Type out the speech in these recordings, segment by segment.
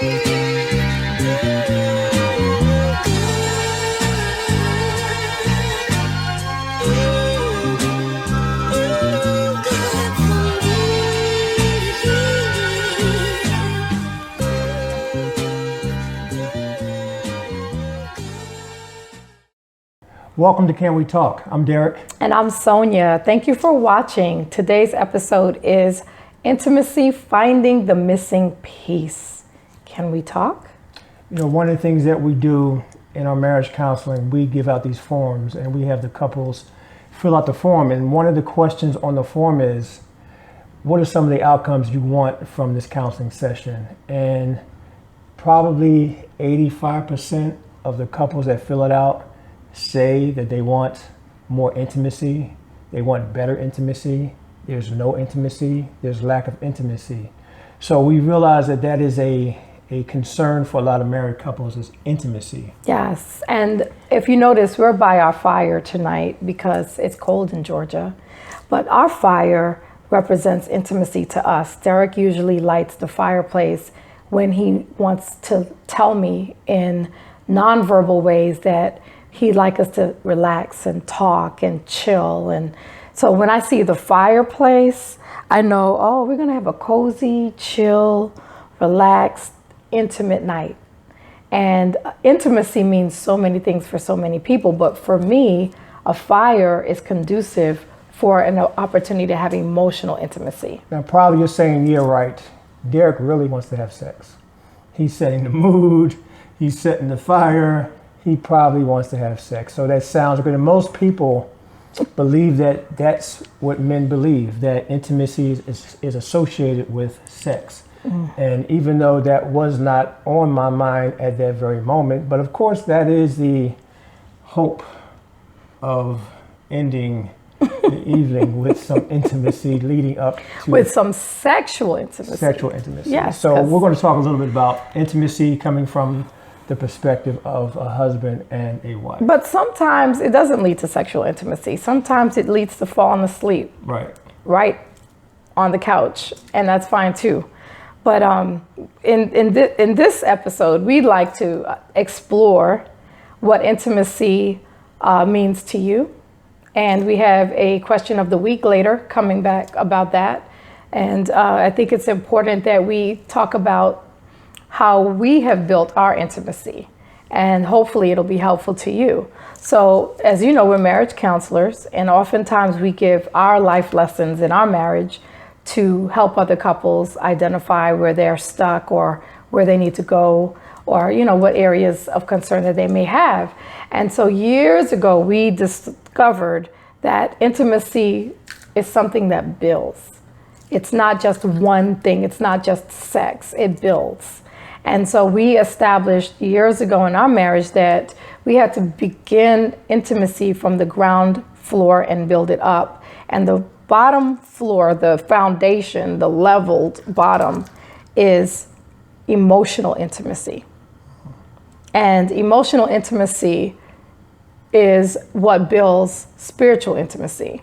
Welcome to Can We Talk? I'm Derek. And I'm Sonia. Thank you for watching. Today's episode is Intimacy, Finding the Missing Piece. Can we talk? You know, one of the things that we do in our marriage counseling, we give out these forms and we have the couples fill out the form. And one of the questions on the form is, what are some of the outcomes you want from this counseling session? And probably 85% of the couples that fill it out say that they want more intimacy, they want better intimacy, there's no intimacy, there's lack of intimacy. So we realize that that is a concern for a lot of married couples is intimacy. Yes, and if you notice, we're by our fire tonight because it's cold in Georgia, but our fire represents intimacy to us. Derek usually lights the fireplace when he wants to tell me in nonverbal ways that he'd like us to relax and talk and chill. And so when I see the fireplace, I know, oh, we're going to have a cozy, chill, relaxed, intimate night. And intimacy means so many things for so many people. But for me, a fire is conducive for an opportunity to have emotional intimacy. Now, probably you're saying, yeah, right. Derek really wants to have sex. He's setting the mood. He's setting the fire. He probably wants to have sex. So that sounds good. And most people believe that that's what men believe, that intimacy is associated with sex. And even though that was not on my mind at that very moment, but of course that is the hope of ending the evening with some intimacy leading up to... With some sexual intimacy. Sexual intimacy. Yes. So we're going to talk a little bit about intimacy coming from the perspective of a husband and a wife. But sometimes it doesn't lead to sexual intimacy. Sometimes it leads to falling asleep. Right on the couch, and that's fine too. But in this episode, we'd like to explore what intimacy means to you. And we have a question of the week later coming back about that. And I think it's important that we talk about how we have built our intimacy, and hopefully it'll be helpful to you. So as you know, we're marriage counselors, and oftentimes we give our life lessons in our marriage to help other couples identify where they're stuck or where they need to go, or what areas of concern that they may have. And so years ago, we discovered that intimacy is something that builds. It's not just one thing. It's not just sex. It builds. And so we established years ago in our marriage that we had to begin intimacy from the ground floor and build it up. And the bottom floor, the foundation, the leveled bottom, is emotional intimacy. And emotional intimacy is what builds spiritual intimacy.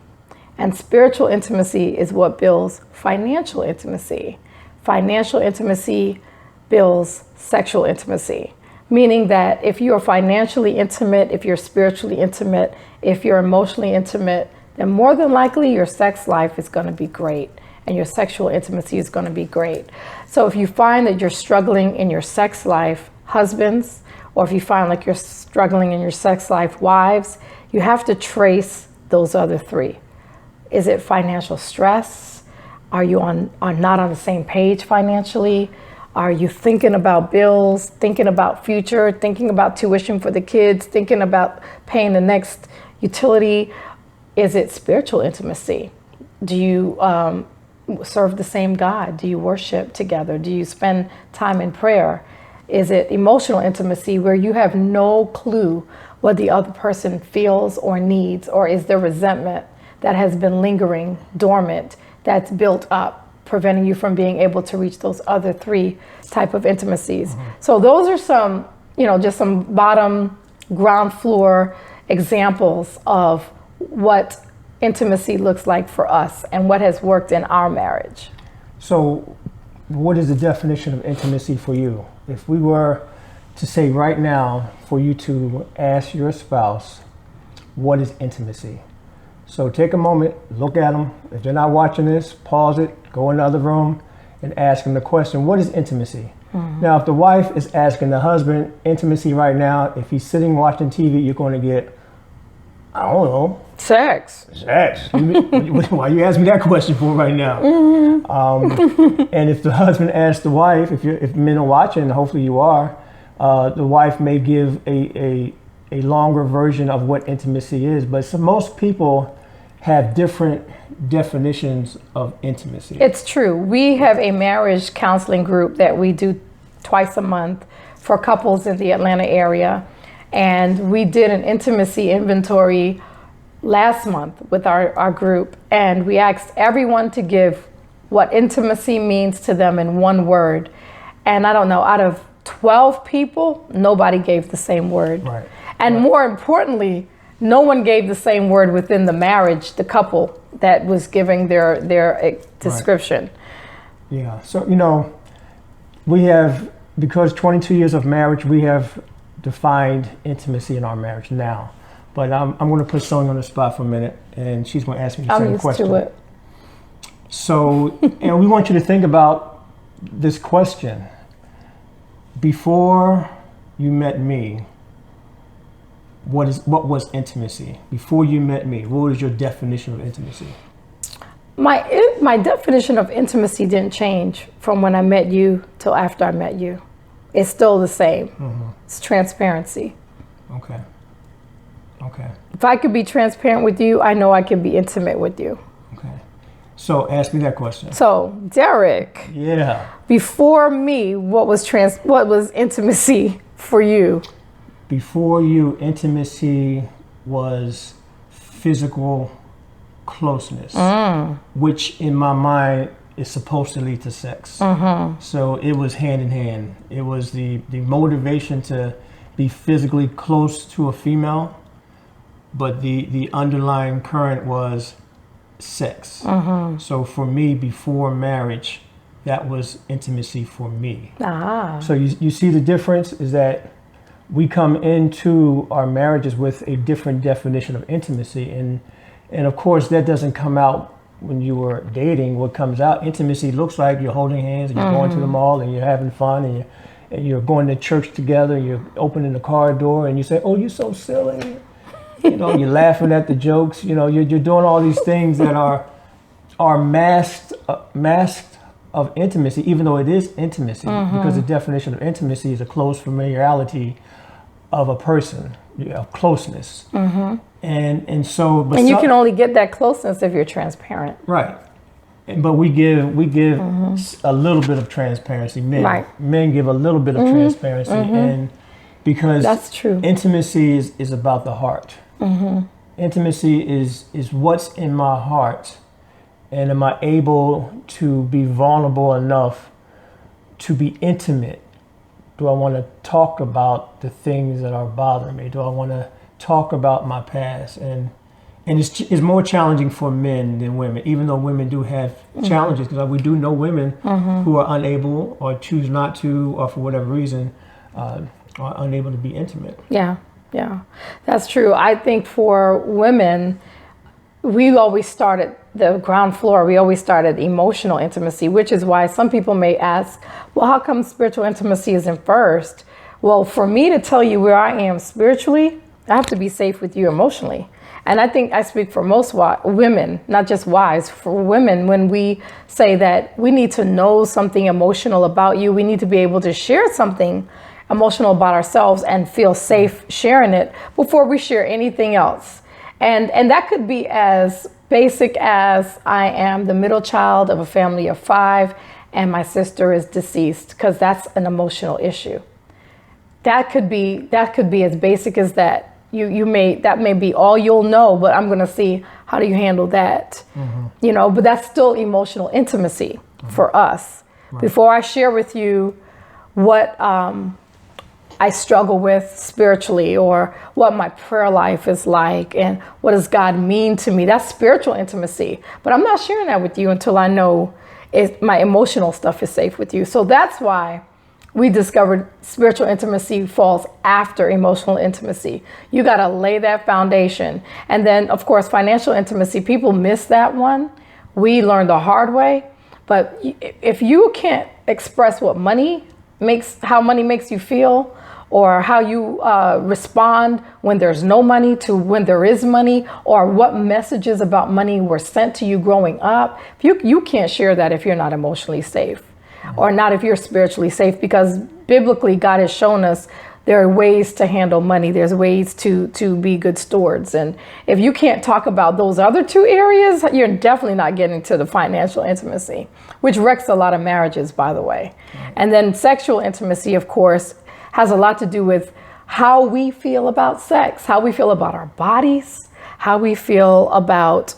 And spiritual intimacy is what builds financial intimacy. Financial intimacy builds sexual intimacy, meaning that if you're financially intimate, if you're spiritually intimate, if you're emotionally intimate, then more than likely your sex life is going to be great and your sexual intimacy is going to be great. So if you find that you're struggling in your sex life, husbands, or if you find like you're struggling in your sex life, wives, you have to trace those other three. Is it financial stress? Are you not on the same page financially? Are you thinking about bills, thinking about future, thinking about tuition for the kids, thinking about paying the next utility? Is it spiritual intimacy? Do you serve the same God? Do you worship together? Do you spend time in prayer? Is it emotional intimacy where you have no clue what the other person feels or needs, or is there resentment that has been lingering dormant that's built up, preventing you from being able to reach those other three type of intimacies? Mm-hmm. So those are some, just some bottom ground floor examples of what intimacy looks like for us and what has worked in our marriage. So what is the definition of intimacy for you? if we were to say right now for you to ask your spouse, what is intimacy? So take a moment, look at them. If they're not watching this, pause it, go in the other room and ask them the question, what is intimacy? Now, if the wife is asking the husband intimacy right now, if he's sitting watching TV, you're going to get, I don't know. Sex. Why you ask me that question for right now? And if the husband asks the wife, if men are watching, hopefully you are, the wife may give a longer version of what intimacy is. But most people have different definitions of intimacy. It's true. We have a marriage counseling group that we do twice a month for couples in the Atlanta area. And we did an intimacy inventory last month with our group. And we asked everyone to give what intimacy means to them in one word. And I don't know, out of 12 people, nobody gave the same word. Right. And more importantly, no one gave the same word within the marriage, the couple that was giving their description. Right. Yeah. So, we have, because 22 years of marriage, we have defined intimacy in our marriage now. But I'm going to put Sonia on the spot for a minute, and she's going to ask me the same question. I'm used to it. So, and we want you to think about this question. Before you met me, what was intimacy? Before you met me, what was your definition of intimacy? My definition of intimacy didn't change from when I met you till after I met you. It's still the same. Mm-hmm. It's transparency. Okay. If I could be transparent with you, I know I can be intimate with you. Okay. So ask me that question. So, Derek. Yeah. Before me, what was intimacy for you? Before you, intimacy was physical closeness, which in my mind is supposed to lead to sex. Mm-hmm. So it was hand in hand. It was the motivation to be physically close to a female, but the underlying current was sex. Mm-hmm. So for me, before marriage, that was intimacy for me. Ah. So you see the difference is that we come into our marriages with a different definition of intimacy. And of course, that doesn't come out when you were dating. What comes out, intimacy looks like you're holding hands and you're going to the mall and you're having fun and you're going to church together, you're opening the car door and you say, oh, you're so silly. You're laughing at the jokes. You're doing all these things that are masked of intimacy, even though it is intimacy, because the definition of intimacy is a close familiarity of a person, closeness. Mm-hmm. And so, but you can only get that closeness if you're transparent. Right. But we give a little bit of transparency. Men give a little bit of transparency, and because that's true. Intimacy is about the heart. Mm-hmm. Intimacy is what's in my heart, and am I able to be vulnerable enough to be intimate? Do I want to talk about the things that are bothering me? Do I want to talk about my past? And it's more challenging for men than women, even though women do have challenges, because we do know women who are unable or choose not to, or for whatever reason, are unable to be intimate. Yeah, that's true. I think for women, we always started the ground floor. We always started emotional intimacy, which is why some people may ask, well, how come spiritual intimacy isn't first? Well, for me to tell you where I am spiritually, I have to be safe with you emotionally. And I think I speak for most women, not just wives, for women, when we say that we need to know something emotional about you, we need to be able to share something emotional about ourselves and feel safe sharing it before we share anything else. And that could be as basic as I am the middle child of a family of 5 and my sister is deceased, because that's an emotional issue. That could be as basic as that. That may be all you'll know, but I'm going to see how do you handle that. But that's still emotional intimacy for us. Right. Before I share with you what I struggle with spiritually, or what my prayer life is like, and what does God mean to me, that's spiritual intimacy. But I'm not sharing that with you until I know my emotional stuff is safe with you. So that's why we discovered spiritual intimacy falls after emotional intimacy. You got to lay that foundation. And then, of course, financial intimacy, people miss that one. We learned the hard way. But if you can't express what how money makes you feel, or how you respond when there's no money to when there is money, or what messages about money were sent to you growing up, you can't share that if you're not emotionally safe, or not if you're spiritually safe, because biblically God has shown us there are ways to handle money. There's ways to be good stewards. And if you can't talk about those other two areas, you're definitely not getting to the financial intimacy, which wrecks a lot of marriages, by the way. And then sexual intimacy, of course, has a lot to do with how we feel about sex, how we feel about our bodies, how we feel about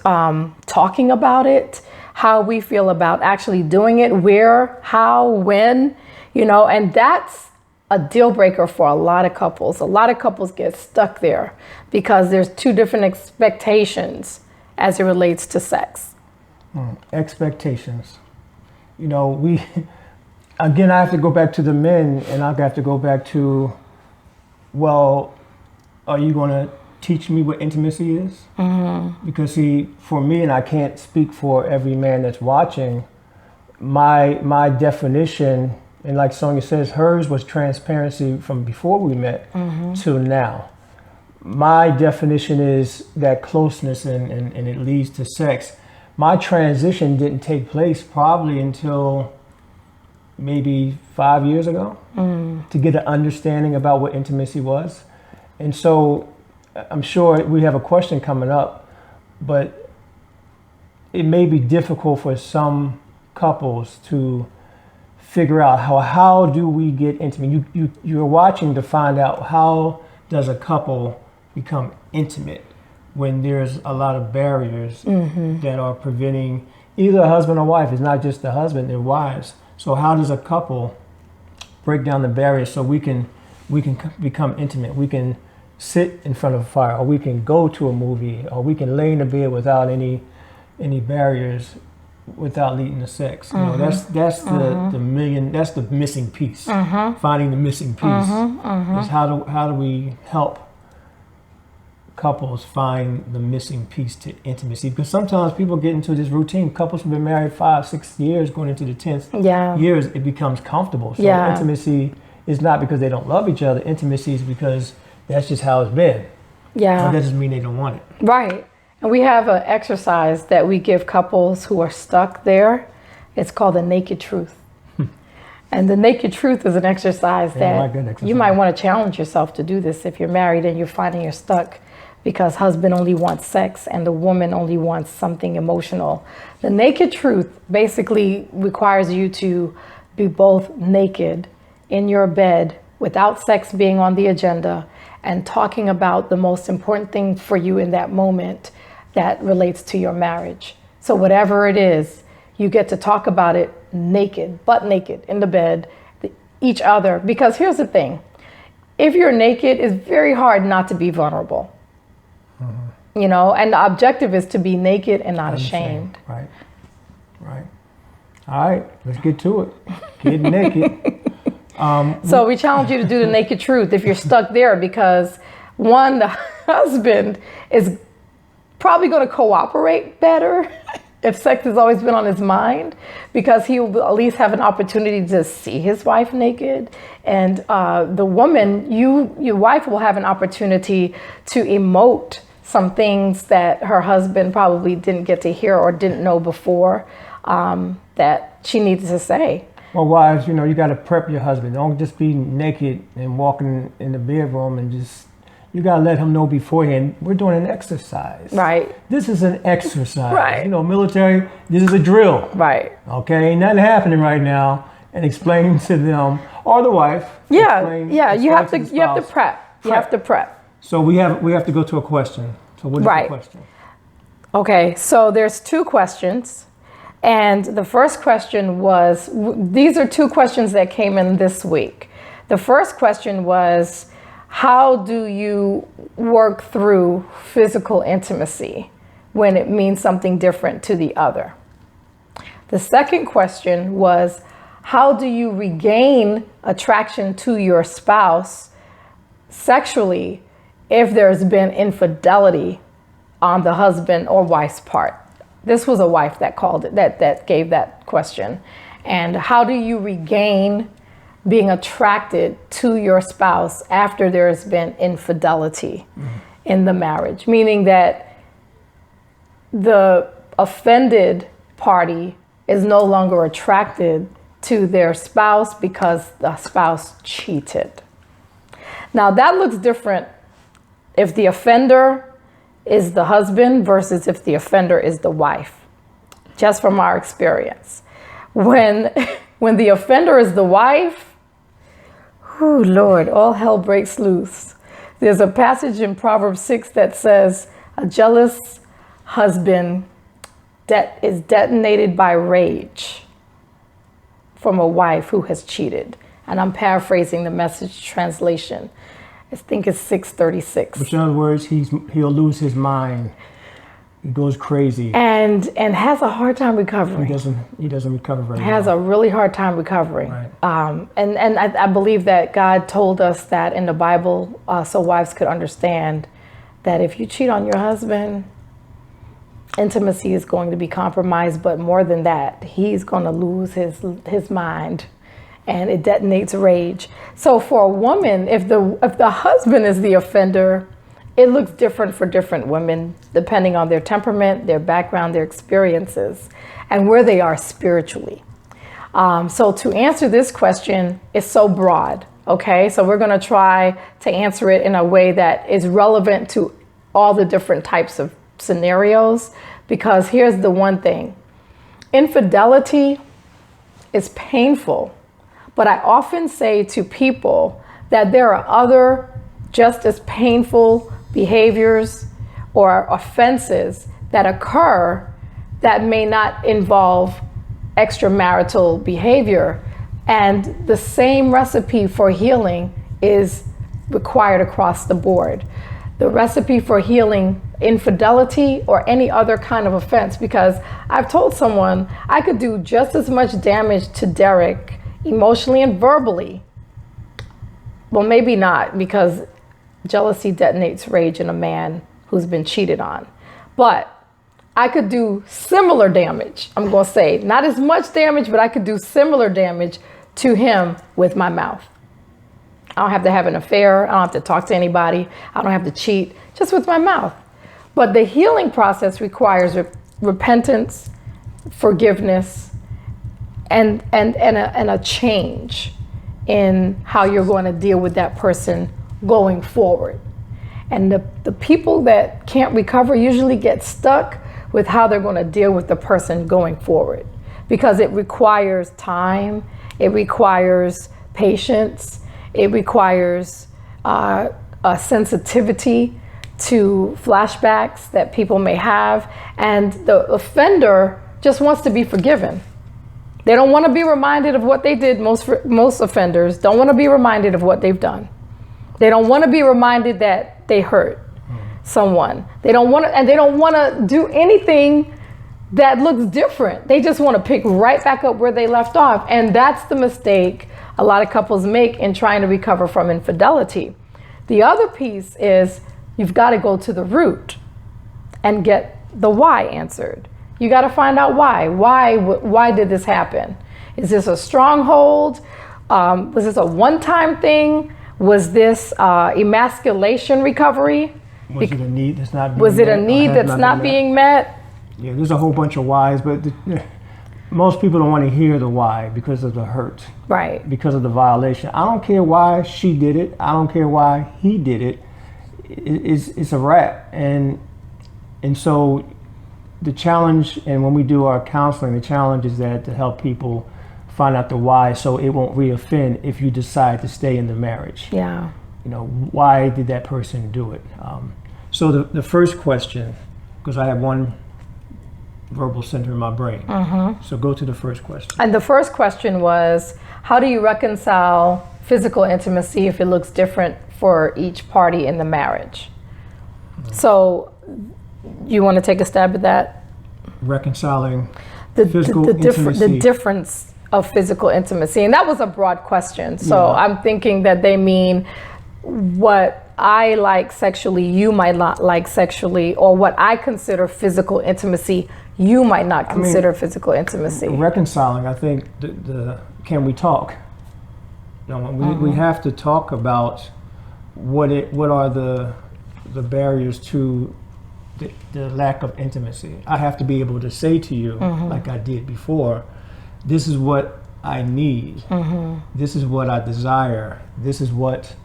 talking about it, how we feel about actually doing it, where, how, when, and that's a deal breaker for a lot of couples. A lot of couples get stuck there because there's two different expectations as it relates to sex. Expectations. Again, I have to go back to the men, and I have to go back to, well, are you going to teach me what intimacy is? Mm-hmm. Because see, for me, and I can't speak for every man that's watching, my definition, and like Sonia says, hers was transparency from before we met to now. My definition is that closeness and it leads to sex. My transition didn't take place probably until maybe 5 years ago to get an understanding about what intimacy was. And so I'm sure we have a question coming up, but it may be difficult for some couples to figure out how do we get intimate. You're watching to find out how does a couple become intimate when there's a lot of barriers that are preventing either a husband or wife. It's not just the husband, they're wives. So how does a couple break down the barriers so we can become intimate? We can sit in front of a fire, or we can go to a movie, or we can lay in the bed without any barriers, without leading to sex. That's the missing piece. Finding the missing piece is how do we help couples find the missing piece to intimacy? Because sometimes people get into this routine. Couples who've been married 5-6 years, going into the 10th years, it becomes comfortable. So intimacy is not because they don't love each other. Intimacy is because that's just how it's been. But that doesn't mean they don't want it. Right. And we have an exercise that we give couples who are stuck there. It's called the naked truth. And the naked truth is an exercise that you might want to challenge yourself to do this if you're married and you're finding you're stuck because husband only wants sex and the woman only wants something emotional. The naked truth basically requires you to be both naked in your bed without sex being on the agenda and talking about the most important thing for you in that moment that relates to your marriage. So whatever it is, you get to talk about it naked, butt naked in the bed, each other. Because here's the thing, if you're naked, it's very hard not to be vulnerable. And the objective is to be naked and not ashamed. Right. All right, let's get to it. Get naked. So we challenge you to do the naked truth if you're stuck there, because one, the husband is probably going to cooperate better if sex has always been on his mind, because he will at least have an opportunity to see his wife naked. And the woman, your wife will have an opportunity to emote some things that her husband probably didn't get to hear or didn't know before that she needs to say. Well, wives, you got to prep your husband. Don't just be naked and walking in the bedroom and you got to let him know beforehand, we're doing an exercise. Right. This is an exercise. Right. Military, this is a drill. Right. Okay, ain't nothing happening right now. And explain to them, or the wife. You have to prep. You have to prep. So we have to go to a question. So what is the question? Okay, so there's two questions. And the first question was, these are two questions that came in this week. The first question was, how do you work through physical intimacy when it means something different to the other? The second question was, how do you regain attraction to your spouse sexually if there's been infidelity on the husband or wife's part? This was a wife that called it, that gave that question. And how do you regain being attracted to your spouse after there's been infidelity in the marriage? Meaning that the offended party is no longer attracted to their spouse because the spouse cheated. Now that looks different if the offender is the husband versus if the offender is the wife, just from our experience. When the offender is the wife, oh Lord, all hell breaks loose. There's a passage in Proverbs 6 that says, a jealous husband is detonated by rage from a wife who has cheated. And I'm paraphrasing the Message translation. I think it's 6:36. Which in other words, he'll lose his mind. He goes crazy. And has a hard time recovering. He doesn't recover very well. Has a really hard time recovering. Right. And I believe that God told us that in the Bible so wives could understand that if you cheat on your husband, intimacy is going to be compromised, but more than that, he's going to lose his mind. And it detonates rage. So for a woman, if the husband is the offender, it looks different for different women, depending on their temperament, their background, their experiences, and where they are spiritually. So to answer this question is so broad, okay? So we're gonna try to answer it in a way that is relevant to all the different types of scenarios, because here's the one thing. Infidelity is painful. But I often say to people that there are other just as painful behaviors or offenses that occur that may not involve extramarital behavior. And the same recipe for healing is required across the board. The recipe for healing infidelity or any other kind of offense, because I've told someone I could do just as much damage to Derek emotionally and verbally. Well, maybe not, because jealousy detonates rage in a man who's been cheated on. But I could do similar damage. I'm going to say not as much damage, but I could do similar damage to him with my mouth. I don't have to have an affair. I don't have to talk to anybody. I don't have to cheat, just with my mouth. But the healing process requires repentance, forgiveness, and a change in how you're going to deal with that person going forward. And the people that can't recover usually get stuck with how they're going to deal with the person going forward, because it requires time, it requires patience, it requires a sensitivity to flashbacks that people may have, and the offender just wants to be forgiven. They don't want to be reminded of what they did. Most offenders don't want to be reminded of what they've done. They don't want to be reminded that they hurt someone. They don't want to, and they don't want to do anything that looks different. They just want to pick right back up where they left off. And that's the mistake a lot of couples make in trying to recover from infidelity. The other piece is you've got to go to the root and get the why answered. You got to find out why. Why did this happen? Is this a stronghold? Was this a one-time thing? Was this emasculation recovery? Was it a need that's not being met? Was it a need that's not being met? Yeah, there's a whole bunch of whys, but most people don't want to hear the why because of the hurt. Right. Because of the violation. I don't care why she did it. I don't care why he did it. It's a wrap. And so the challenge, and when we do our counseling, the challenge is that to help people find out the why, so it won't reoffend if you decide to stay in the marriage. Yeah. You know, why did that person do it? So the first question, because I have one verbal center in my brain. Mm-hmm. So go to the first question. And the first question was, how do you reconcile physical intimacy if it looks different for each party in the marriage? Mm-hmm. So you want to take a stab at that? Reconciling physical intimacy. The difference of physical intimacy? And that was a broad question. So I'm thinking that they mean what I like sexually, you might not like sexually, or what I consider physical intimacy, you might not consider physical intimacy. Reconciling, I think, the can we talk? We have to talk about what are the barriers to the lack of intimacy. I have to be able to say to you, like I did before, this is what I need. This is what I desire. This is what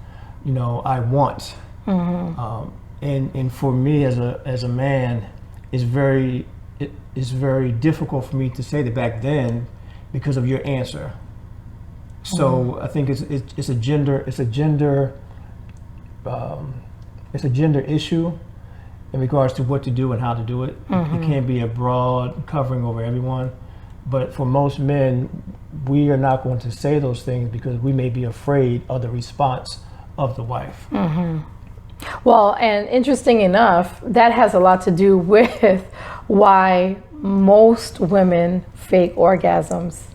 I want. And for me as a man, it's very difficult for me to say that back then because of your answer. So I think it's a gender issue in regards to what to do and how to do it. It can't be a broad covering over everyone. But for most men, we are not going to say those things because we may be afraid of the response of the wife. Well, and interesting enough, that has a lot to do with why most women fake orgasms.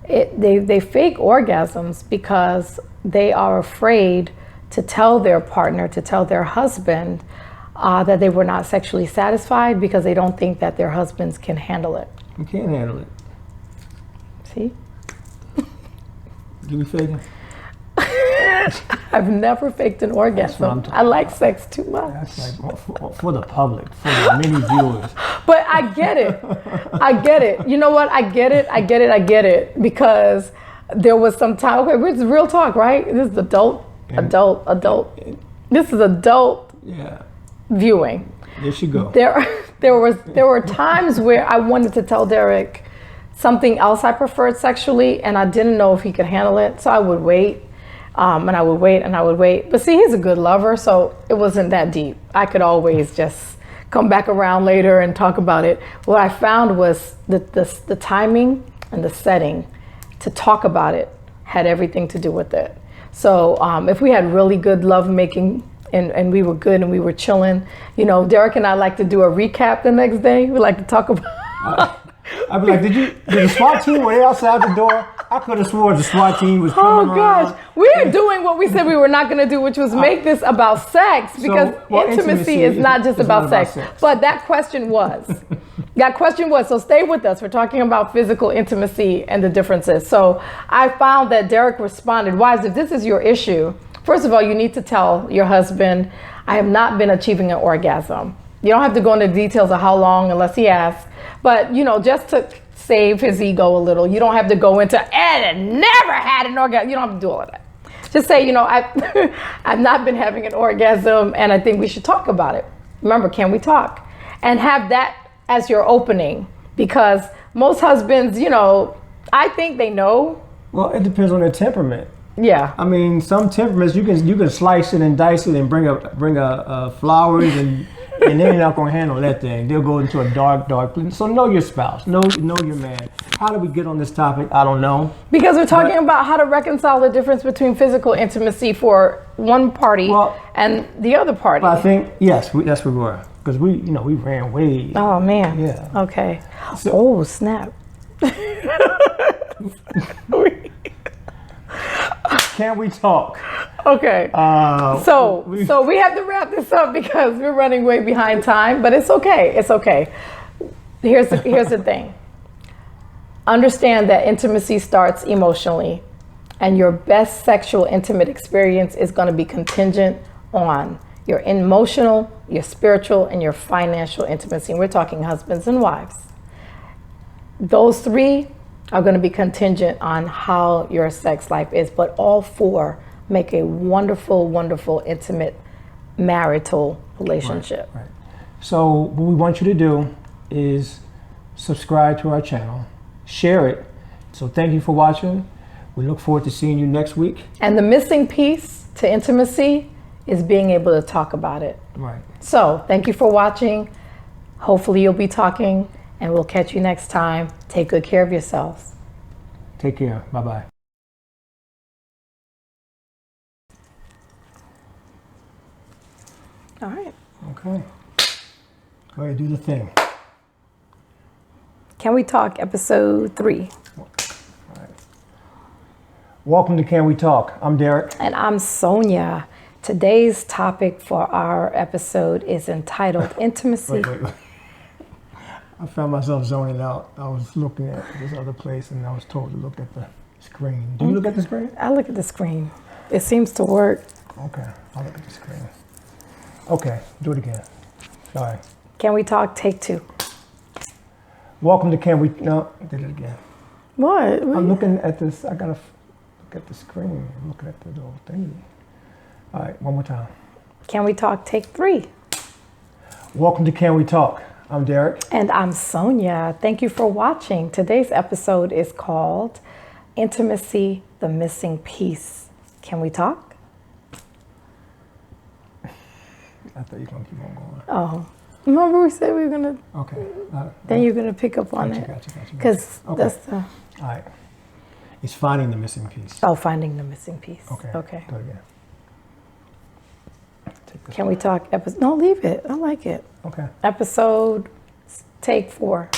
They fake orgasms because they are afraid to tell their partner, to tell their husband that they were not sexually satisfied because they don't think that their husbands can handle it. You can't handle it. See? You be faking? I've never faked an orgasm. I like sex too much. That's like for the public, for the many viewers. But I get it. I get it. You know what? I get it. Because there was some time, okay, it's real talk, right? This is adult. This is adult viewing. There she go. There were times where I wanted to tell Derek something else I preferred sexually, and I didn't know if he could handle it, so I would wait. And I would wait. But see, he's a good lover, so it wasn't that deep. I could always just come back around later and talk about it. What I found was the timing and the setting to talk about it had everything to do with it. So if we had really good love making and we were good and we were chilling, Derek and I like to do a recap the next day. We like to talk about... I'd be like, did the SWAT team, were they outside the door? I could have sworn the SWAT team was coming around. Oh gosh, we are doing what we said we were not going to do, which was make this about sex, because intimacy is not just about sex. But that question was, so stay with us. We're talking about physical intimacy and the differences. So I found that Derek responded, Wise, if this is your issue, first of all, you need to tell your husband, I have not been achieving an orgasm. You don't have to go into details of how long unless he asks. But, just to save his ego a little, you don't have to go into, and never had an orgasm. You don't have to do all of that. Just say, I've not been having an orgasm and I think we should talk about it. Remember, can we talk? And have that as your opening, because most husbands, I think they know. Well, it depends on their temperament. Yeah. I mean, some temperaments, you can slice it and dice it and bring a flowers and they're not going to handle that thing. They'll go into a dark place. So know your spouse. Know your man. How did we get on this topic? I don't know. Because we're talking about how to reconcile the difference between physical intimacy for one party and the other party. I think, yes, that's where we were. Because we ran way. Oh, man. Yeah. Okay. So, snap. Can we talk? Okay. So we have to wrap this up because we're running way behind time, but it's okay. It's okay. Here's the thing. Understand that intimacy starts emotionally, and your best sexual intimate experience is going to be contingent on your emotional, your spiritual, and your financial intimacy. And we're talking husbands and wives. Those three are going to be contingent on how your sex life is, but all four make a wonderful, wonderful, intimate marital relationship. Right. So what we want you to do is subscribe to our channel, share it. So thank you for watching. We look forward to seeing you next week. And the missing piece to intimacy is being able to talk about it. Right. So thank you for watching. Hopefully you'll be talking, and we'll catch you next time. Take good care of yourselves. Take care. Bye-bye. All right. Okay. Go ahead, do the thing. Can we talk episode 3? Welcome to Can We Talk? I'm Derek. And I'm Sonia. Today's topic for our episode is entitled Intimacy. Wait. I found myself zoning out. I was looking at this other place and I was told to look at the screen. Do you look at the screen? I look at the screen. It seems to work. Okay, I'll look at the screen. Okay, do it again. Sorry. Can we talk? Take two. Welcome to Can We... No, I did it again. What? I'm looking at this. I gotta look at the screen. I'm looking at the little thingy. All right, one more time. Can we talk? Take three. Welcome to Can We Talk? I'm Derek. And I'm Sonia. Thank you for watching. Today's episode is called Intimacy, the Missing Piece. Can we talk? I thought you were going to keep on going. Oh. Remember we said we were going to... Okay. Then you're going to pick up on it. Gotcha. Because that's the... All right. It's finding the missing piece. Oh, finding the missing piece. Okay. Do it again. Can we talk? No, leave it. I like it. Okay. Episode, take 4.